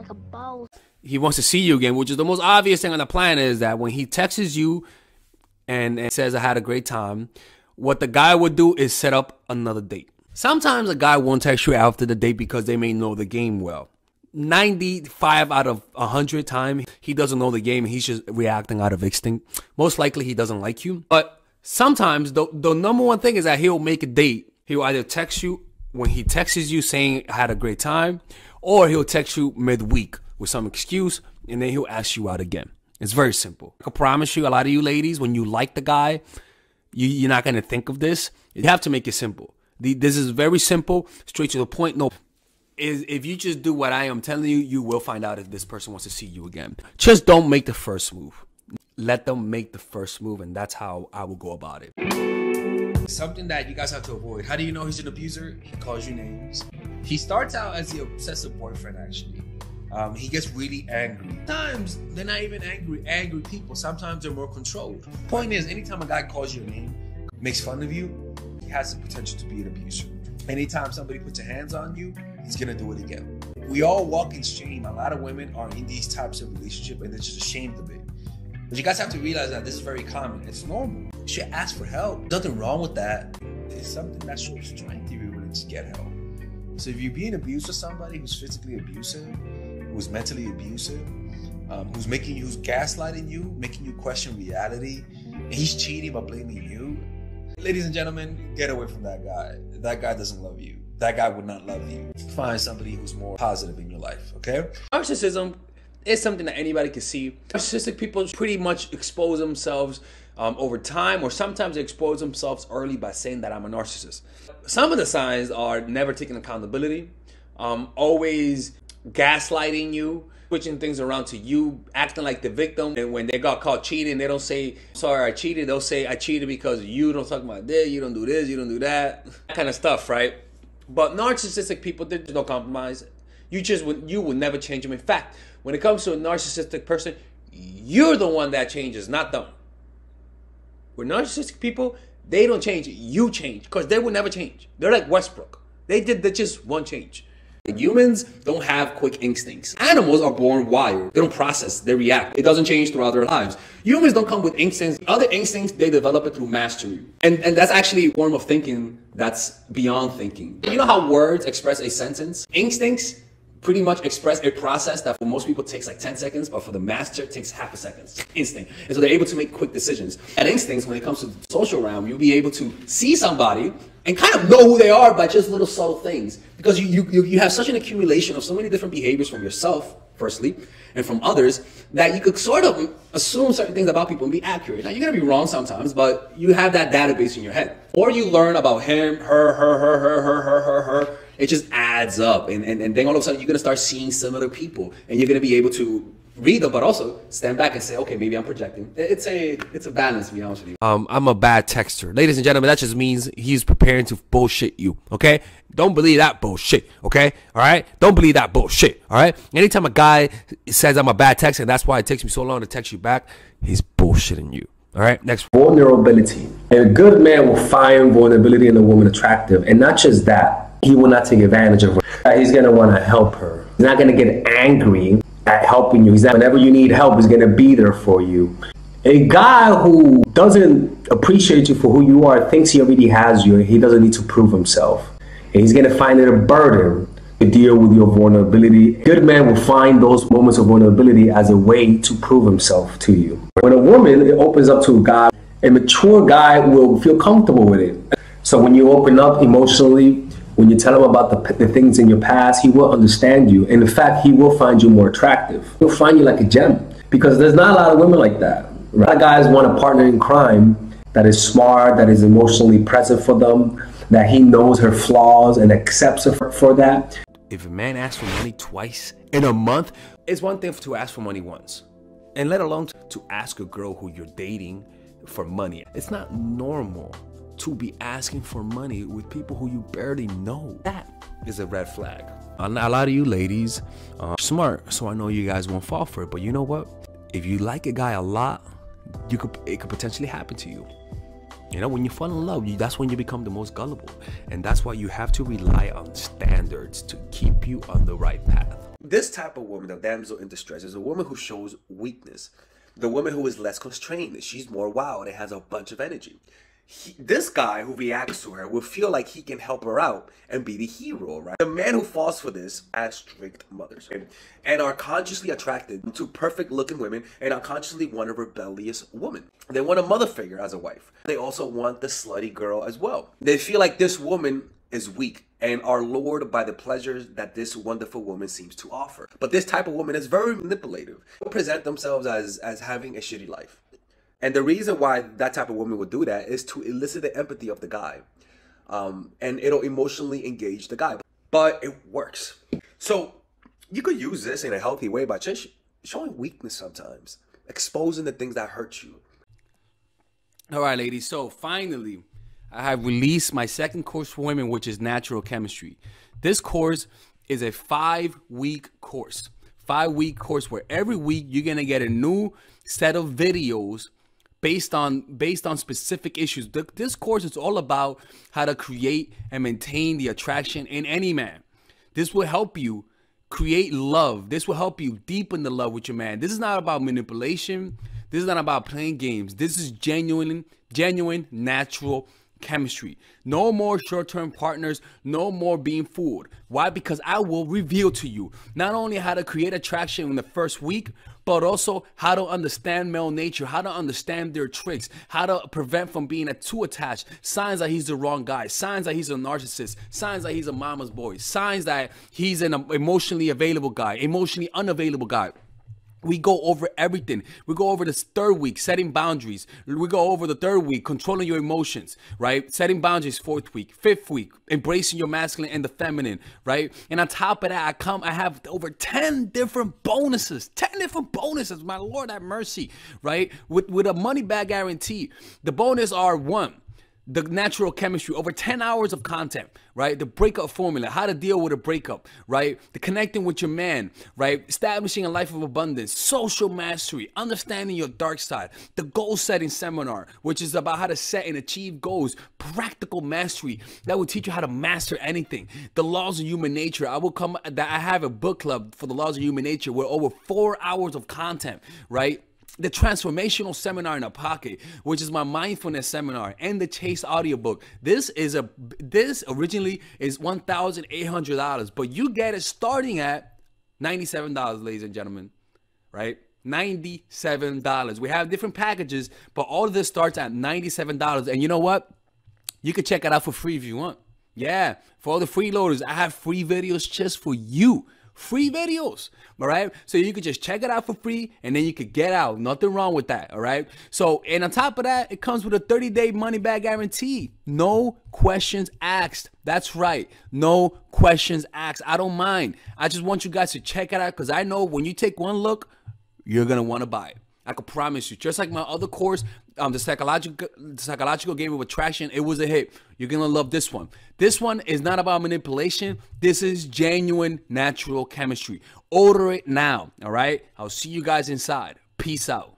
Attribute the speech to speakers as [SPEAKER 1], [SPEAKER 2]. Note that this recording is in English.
[SPEAKER 1] like a boss.
[SPEAKER 2] He wants to see you again, which is the most obvious thing on the planet, is that when he texts you and says, I had a great time, what the guy would do is set up another date. Sometimes a guy won't text you after the date because they may know the game well. 95 out of 100 times, he doesn't know the game. He's just reacting out of instinct. Most likely, he doesn't like you. But sometimes, the number one thing is that he'll make a date. He'll either text you when he texts you saying, I had a great time, or he'll text you midweek with some excuse, and then he'll ask you out again. It's very simple. I can promise you, a lot of you ladies, when you like the guy, you're not going to think of this. You have to make it simple. This is very simple, straight to the point. No, if you just do what I am telling you, you will find out if this person wants to see you again. Just don't make the first move. Let them make the first move, and that's how I will go about it. Something that you guys have to avoid. How do you know he's an abuser? He calls you names. He starts out as the obsessive boyfriend, actually. He gets really angry. Sometimes they're not even angry people. Sometimes they're more controlled. Point is, anytime a guy calls you a name, makes fun of you, he has the potential to be an abuser. Anytime somebody puts their hands on you, he's gonna do it again. We all walk in shame. A lot of women are in these types of relationships and they're just ashamed of it. But you guys have to realize that this is very common. It's normal. You should ask for help. Nothing wrong with that. It's something that shows strength if you're willing to get help. So if you're being abused with somebody who's physically abusive, who's mentally abusive, who's gaslighting you, making you question reality, and he's cheating by blaming you, ladies and gentlemen, get away from that guy. That guy doesn't love you. That guy would not love you. Find somebody who's more positive in your life, okay? Narcissism is something that anybody can see. Narcissistic people pretty much expose themselves over time, or sometimes they expose themselves early by saying that I'm a narcissist. Some of the signs are never taking accountability, always gaslighting you, switching things around to you, acting like the victim. And when they got caught cheating, they don't say, sorry, I cheated. They'll say, I cheated because you don't suck my dick, you don't do this, you don't do that. That kind of stuff, right? But narcissistic people, there's no compromise. You would never change them. In fact, when it comes to a narcissistic person, you're the one that changes, not them. With narcissistic people, they don't change, you change, because they will never change. They're like Westbrook. They just one change. Humans don't have quick instincts. Animals are born wired. They don't process, they react. It doesn't change throughout their lives. Humans don't come with instincts. Other instincts, they develop it through mastery. And that's actually a form of thinking that's beyond thinking. You know how words express a sentence? Instincts pretty much express a process that for most people takes like 10 seconds, but for the master it takes half a second. Instinct. And so they're able to make quick decisions. And instincts, when it comes to the social realm, you'll be able to see somebody and kind of know who they are by just little subtle things. Because you have such an accumulation of so many different behaviors from yourself, firstly, and from others, that you could sort of assume certain things about people and be accurate. Now, you're going to be wrong sometimes, but you have that database in your head. Or you learn about him, her. It just adds up. And then all of a sudden, you're going to start seeing similar people. And you're going to be able to read them, but also stand back and say, okay, maybe I'm projecting. It's a balance, to be honest with you. I'm a bad texter. Ladies and gentlemen, that just means he's preparing to bullshit you, okay? Don't believe that bullshit, okay? All right? Don't believe that bullshit, all right? Anytime a guy says I'm a bad texter, and that's why it takes me so long to text you back, he's bullshitting you. All right, next.
[SPEAKER 3] Vulnerability. A good man will find vulnerability in a woman attractive. And not just that, he will not take advantage of her. He's going to want to help her. He's not going to get angry at helping you. Whenever you need help, he's going to be there for you. A guy who doesn't appreciate you for who you are, thinks he already has you, and he doesn't need to prove himself. And he's going to find it a burden to deal with your vulnerability. A good man will find those moments of vulnerability as a way to prove himself to you. When a woman opens up to a guy, a mature guy will feel comfortable with it. So when you open up emotionally, when you tell him about the things in your past, he will understand you. And in fact, he will find you more attractive. He'll find you like a gem, because there's not a lot of women like that. A lot of guys want a partner in crime that is smart, that is emotionally present for them, that he knows her flaws and accepts her for that.
[SPEAKER 2] If a man asks for money twice in a month, it's one thing to ask for money once, and let alone to ask a girl who you're dating for money. It's not normal to be asking for money with people who you barely know. That is a red flag. A lot of you ladies are smart, so I know you guys won't fall for it. But you know what? If you like a guy a lot, it could potentially happen to you. You know, when you fall in love, that's when you become the most gullible. And that's why you have to rely on standards to keep you on the right path.
[SPEAKER 1] This type of woman, the damsel in distress, is a woman who shows weakness. The woman who is less constrained. She's more wild and has a bunch of energy. This guy who reacts to her will feel like he can help her out and be the hero, right? The man who falls for this has strict mothers and are consciously attracted to perfect looking women and unconsciously want a rebellious woman. They want a mother figure as a wife. They also want the slutty girl as well. They feel like this woman is weak and are lured by the pleasures that this wonderful woman seems to offer. But this type of woman is very manipulative. They present themselves as having a shitty life. And the reason why that type of woman would do that is to elicit the empathy of the guy. And it'll emotionally engage the guy. But it works. So you could use this in a healthy way by just showing weakness sometimes. Exposing the things that hurt you.
[SPEAKER 2] All right, ladies. So finally, I have released my second course for women, which is natural chemistry. This course is a 5-week course. 5-week course where every week you're going to get a new set of videos based on specific issues. This course is all about how to create and maintain the attraction in any man. This will help you create love. This will help you deepen the love with your man. This is not about manipulation. This is not about playing games. This is genuine natural chemistry. No more short-term partners, no more being fooled. Why? Because I will reveal to you not only how to create attraction in the first week, but also how to understand male nature, how to understand their tricks, how to prevent from being too attached, signs that he's the wrong guy, signs that he's a narcissist, signs that he's a mama's boy, signs that he's an emotionally available guy, emotionally unavailable guy. We go over everything. We go over this 3rd week, setting boundaries. We go over the 3rd week, controlling your emotions, right? Setting boundaries, 4th week. 5th week, embracing your masculine and the feminine, right? And on top of that, I have over 10 different bonuses. 10 different bonuses, my Lord have mercy, right? With a money back guarantee. The bonus are 1, the natural chemistry, over 10 hours of content, right? The breakup formula, how to deal with a breakup, right? The connecting with your man, right? Establishing a life of abundance, social mastery, understanding your dark side, the goal setting seminar, which is about how to set and achieve goals, practical mastery that will teach you how to master anything, the laws of human nature. I have a book club for the laws of human nature with over 4 hours of content, right? The transformational seminar in a pocket, which is my mindfulness seminar, and the Chase audiobook. This originally is $1,800, but you get it starting at $97, ladies and gentlemen, right? $97. We have different packages, but all of this starts at $97. And you know what? You can check it out for free if you want. Yeah, for all the freeloaders, I have free videos just for you. Free videos, all right? So you could just check it out for free and then you could get out. Nothing wrong with that, all right? So, and on top of that, it comes with a 30-day money-back guarantee. No questions asked. That's right. No questions asked. I don't mind. I just want you guys to check it out because I know when you take one look, you're going to want to buy it. I can promise you. Just like my other course, the psychological game of attraction, it was a hit. You're going to love this one. This one is not about manipulation. This is genuine natural chemistry. Order it now, all right? I'll see you guys inside. Peace out.